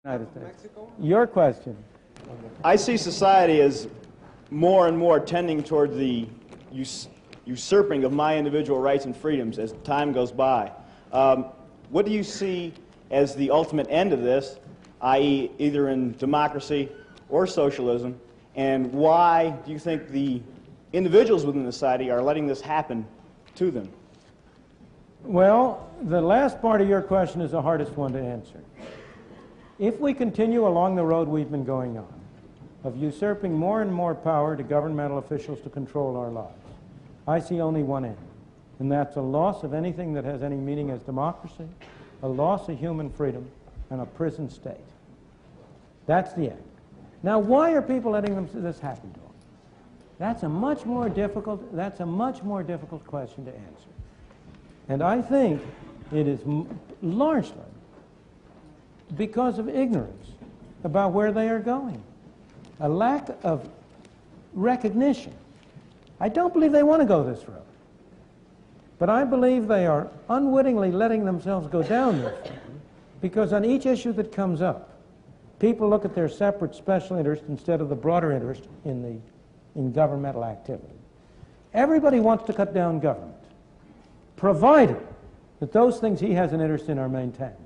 United States. Your question. I see society as more and more tending toward the usurping of my individual rights and freedoms as time goes by. What do you see as the ultimate end of this, i.e. either in democracy or socialism, and why do you think the individuals within the society are letting this happen to them? Well, the last part of your question is the hardest one to answer. If we continue along the road we've been going on, of usurping more and more power to governmental officials to control our lives, I see only one end, and that's a loss of anything that has any meaning as democracy, a loss of human freedom, and a prison state. That's the end. Now, why are people letting this happen to them? That's a much more difficult question to answer. And I think it is largely because of ignorance about where they are going. A lack of recognition. I don't believe they want to go this road. But I believe they are unwittingly letting themselves go down this road because on each issue that comes up, people look at their separate special interest instead of the broader interest in governmental activity. Everybody wants to cut down government, provided that those things he has an interest in are maintained.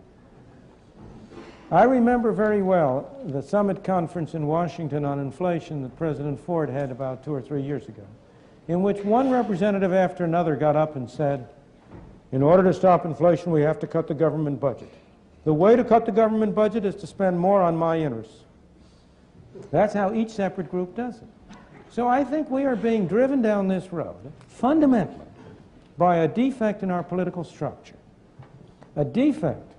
I remember very well the summit conference in Washington on inflation that President Ford had about 2 or 3 years ago, in which one representative after another got up and said, in order to stop inflation, we have to cut the government budget. The way to cut the government budget is to spend more on my interests. That's how each separate group does it. So I think we are being driven down this road, fundamentally, by a defect in our political structure. A defect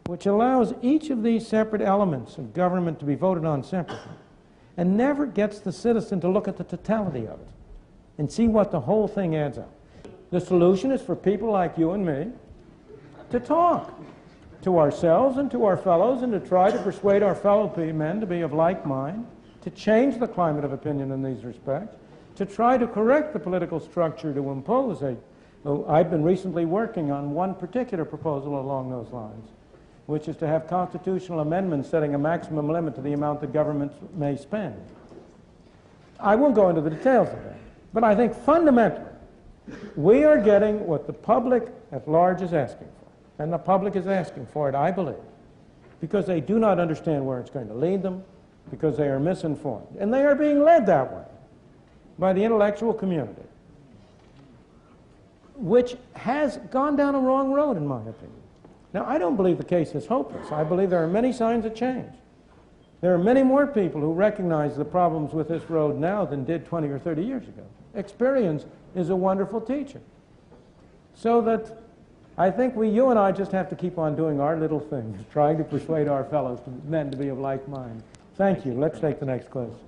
which allows each of these separate elements of government to be voted on separately and never gets the citizen to look at the totality of it and see what the whole thing adds up. The solution is for people like you and me to talk to ourselves and to our fellows and to try to persuade our fellow men to be of like mind, to change the climate of opinion in these respects, to try to correct the political structure to impose I've been recently working on one particular proposal along those lines, which is to have constitutional amendments setting a maximum limit to the amount the government may spend. I won't go into the details of that, but I think fundamentally we are getting what the public at large is asking for. And the public is asking for it, I believe, because they do not understand where it's going to lead them, because they are misinformed. And they are being led that way by the intellectual community, which has gone down a wrong road, in my opinion. Now, I don't believe the case is hopeless. I believe there are many signs of change. There are many more people who recognize the problems with this road now than did 20 or 30 years ago. Experience is a wonderful teacher. So that I think you and I just have to keep on doing our little things, trying to persuade our fellows men to be of like mind. Thank you. Let's take the next question.